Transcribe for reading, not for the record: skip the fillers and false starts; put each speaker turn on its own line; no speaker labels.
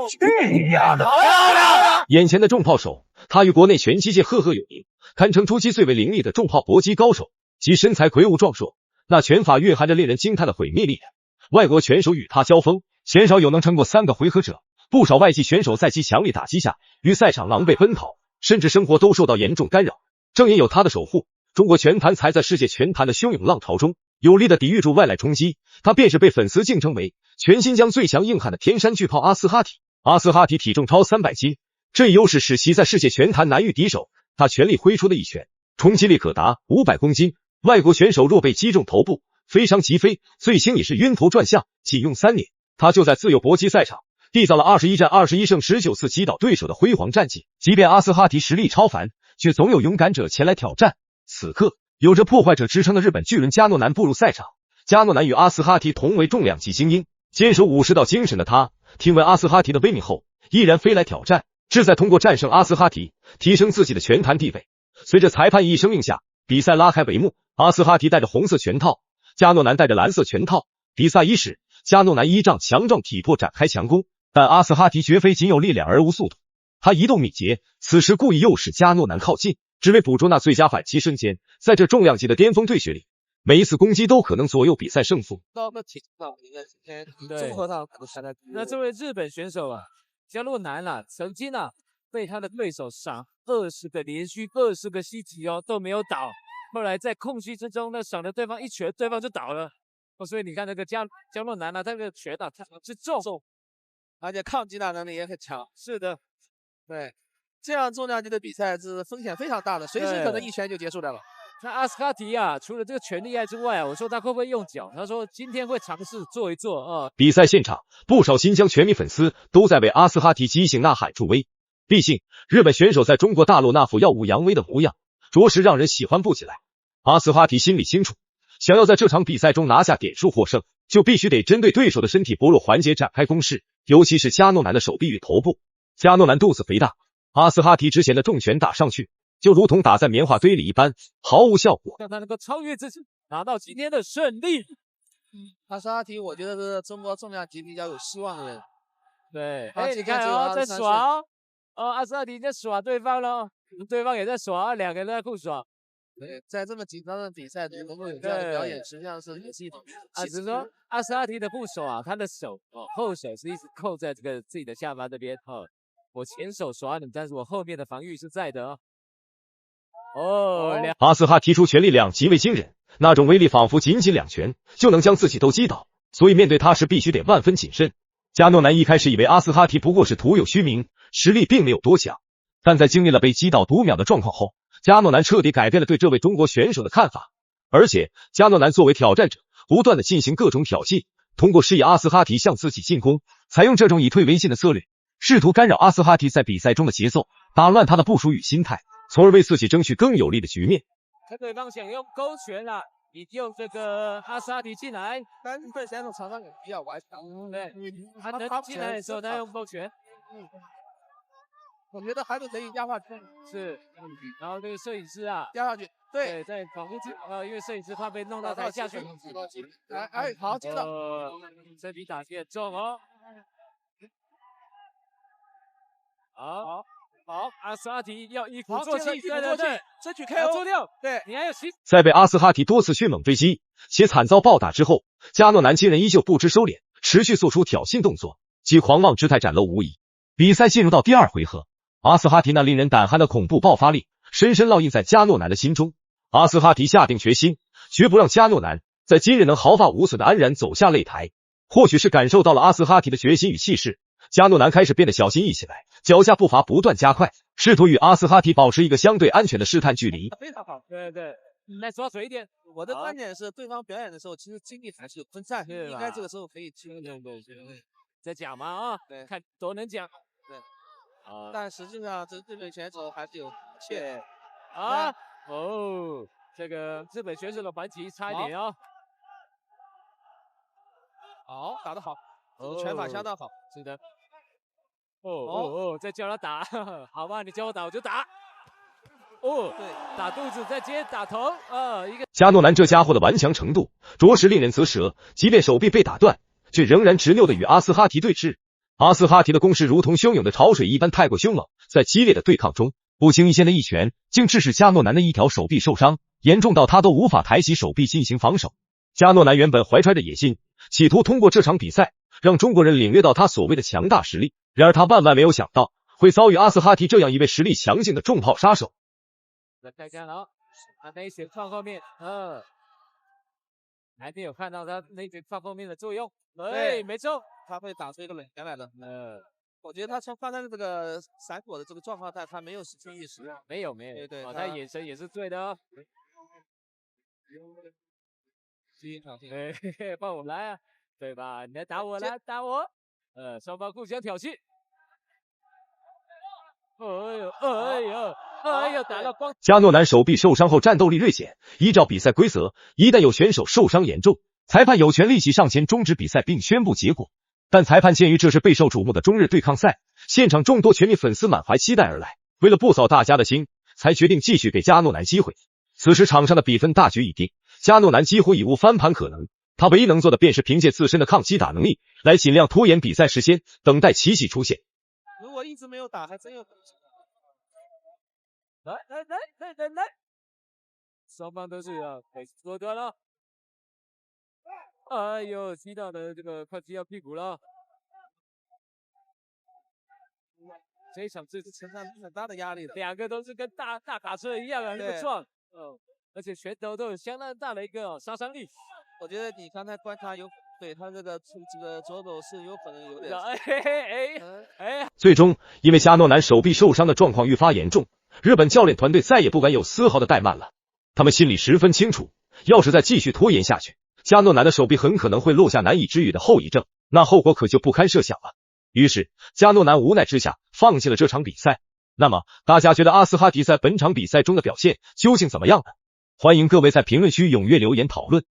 去丫的！眼前的重炮手，他与国内拳击界赫赫有名，堪称出击最为凌厉的重炮搏击高手，其身材魁梧壮硕，那拳法蕴含着令人惊叹的毁灭力量。外国拳手与他交锋，鲜少有能撑过3个回合者，不少外籍选手在其强力打击下，于赛场狼狈奔逃，甚至生活都受到严重干扰。正因有他的守护，中国拳坛才在世界拳坛的汹涌浪潮中，有力的抵御住外来冲击。他便是被粉丝敬称为全新疆最强硬汉的天山巨炮阿斯哈提。阿斯哈提体重超300斤，这一优势使其在世界拳坛难遇敌手。他全力挥出的一拳，冲击力可达500公斤。外国选手若被击中头部，飞伤即飞，最轻也是晕头转向。仅用3年，他就在自由搏击赛场缔造了21战21胜19次击倒对手的辉煌战绩。即便阿斯哈提实力超凡，却总有勇敢者前来挑战。此刻，有着破坏者之称的日本巨人加诺南步入赛场。加诺南与阿斯哈提同为重量级精英，坚守武士道精神的他，听闻阿斯哈提的威名后，毅然飞来挑战，志在通过战胜阿斯哈提，提升自己的拳坛地位。随着裁判一声令下，比赛拉开帷幕。阿斯哈提戴着红色拳套，加诺南戴着蓝色拳套。比赛伊始，加诺南依仗强壮体魄展开强攻，但阿斯哈提绝非仅有力量而无速度，他移动敏捷，此时故意诱使加诺南靠近，只为捕捉那最佳反击瞬间。在这重量级的巅峰对决里，每一次攻击都可能左右比赛胜负。
那这位日本选手啊，加诺南啊，曾经啊被他的对手赏连续20个膝击哦都没有倒，后来在空隙之中呢赏了对方一拳，对方就倒了。所以你看那个加诺南啊，他那个拳啊，他是重，
而且抗击打能力也很强。
是的，
对，这样重量级的比赛是风险非常大的，随时可能一拳就结束掉了。
那阿斯哈提啊，除了这个拳厉害之外啊，我说他会不会用脚？他说今天会尝试做一做啊。
比赛现场，不少新疆拳迷粉丝都在为阿斯哈提激情呐喊助威。毕竟，日本选手在中国大陆那副耀武扬威的模样，着实让人喜欢不起来。阿斯哈提心里清楚，想要在这场比赛中拿下点数获胜，就必须得针对对手的身体薄弱环节展开攻势，尤其是加诺南的手臂与头部。加诺南肚子肥大，阿斯哈提之前的重拳打上去，就如同打在棉花堆里一般，毫无效果。
让他能够超越自己，拿到今天的胜利。
阿斯哈提，我觉得是中国重量级比较有希望的人。
对，你看哦，在耍哦，阿斯哈提在耍对方了，对方也在耍，两个人在互耍。
对，在这么紧张的比赛中能够有这样的表演，实际上也是一种
只是说阿斯哈提的部手啊，他的手后手是一直扣在这个自己的下巴这边我前手耍你，但是我后面的防御是在的
阿斯哈提出拳力量极为惊人，那种威力仿佛仅2拳就能将自己都击倒，所以面对他时必须得万分谨慎。加诺南一开始以为阿斯哈提不过是徒有虚名，实力并没有多强，但在经历了被击倒读秒的状况后，加诺南彻底改变了对这位中国选手的看法。而且加诺南作为挑战者，不断的进行各种挑衅，通过示意阿斯哈提向自己进攻，采用这种以退为进的策略，试图干扰阿斯哈提在比赛中的节奏，打乱他的部署与心态，从而为自己争取更有利的局面。
看对方想用勾拳啊，你用这个阿斯哈提进来，
但是对选手场上也比较顽强。
对，他能进来的时候他用勾拳。
我觉得还是可以压下去。
是，然后这个摄影师啊，
压下去。对，
在保护因为摄影师怕被弄到台下去。
好，接着。
这笔打击很重哦。好，阿斯哈提要一鼓作气，对，
争取 KO
做掉。
对，
你还有
在被阿斯哈提多次迅猛追击且惨遭暴打之后，加诺南亲人依旧不知收敛，持续做出挑衅动作，其狂妄之态展露无遗。比赛进入到第2回合，阿斯哈提那令人胆寒的恐怖爆发力深深烙印在加诺南的心中。阿斯哈提下定决心，绝不让加诺南在今日能毫发无损的安然走下擂台。或许是感受到了阿斯哈提的决心与气势，加诺南开始变得小心翼翼起来，脚下步伐不断加快，试图与阿斯哈提保持一个相对安全的试探距离。
非常好，
对，来抓嘴一点。
我的观点是，对方表演的时候，其实精力还是有分散，应该这个时候可以轻一点。对，
在讲嘛
对，
看多能讲。
对，但实际上这日本选手还是有
怯这个日本选手的还击差一点
好，打得好，拳法相当好。
是的。再教他打，好吧，你教我打我就打。对，打肚子，再接打头，一个。
加诺南这家伙的顽强程度着实令人啧舌，即便手臂被打断，却仍然执拗的与阿斯哈提对峙。阿斯哈提的攻势如同汹涌的潮水一般太过凶猛，在激烈的对抗中，不经意间的一拳竟致使加诺南的一条手臂受伤，严重到他都无法抬起手臂进行防守。加诺南原本怀揣着野心，企图通过这场比赛让中国人领略到他所谓的强大实力，然而他万万没有想到会遭遇阿斯哈提这样一位实力强劲的重炮杀手。
来看看啊，他内旋放后面，还没有看到他内旋放后面的作用。没中，
他会打出一个冷拳来的。我觉得他从刚才的这个闪躲的这个状况下，他没有失去意识。
没有，
对，
他眼神也是对的哦。帮我来啊，对吧？你来打我，来打我。双方互相挑衅。打到光。
加诺南手臂受伤后战斗力锐减，依照比赛规则，一旦有选手受伤严重，裁判有权立即上前终止比赛并宣布结果。但裁判鉴于这是备受瞩目的中日对抗赛，现场众多全民粉丝满怀期待而来，为了不扫大家的兴，才决定继续给加诺南机会。此时场上的比分大局已定，加诺南几乎已无翻盘可能，他唯一能做的便是凭借自身的抗击打能力来尽量拖延比赛时间，等待奇迹出现。
如果一直没有打，还真有可能。
来，双方都是开始缩短了。哎呦，击到的这个快击到屁股了。这一场这是承担很大的压力的，两个都是跟大卡车一样啊，那个撞，而且拳头都有相当大的一个杀伤力。
我觉得你刚才观察对他这个左手是有可能有点。
最终，因为加诺南手臂受伤的状况愈发严重，日本教练团队再也不敢有丝毫的怠慢了。他们心里十分清楚，要是再继续拖延下去，加诺南的手臂很可能会落下难以治愈的后遗症，那后果可就不堪设想了。于是，加诺南无奈之下放弃了这场比赛。那么，大家觉得阿斯哈迪在本场比赛中的表现究竟怎么样呢？欢迎各位在评论区踊跃留言讨论。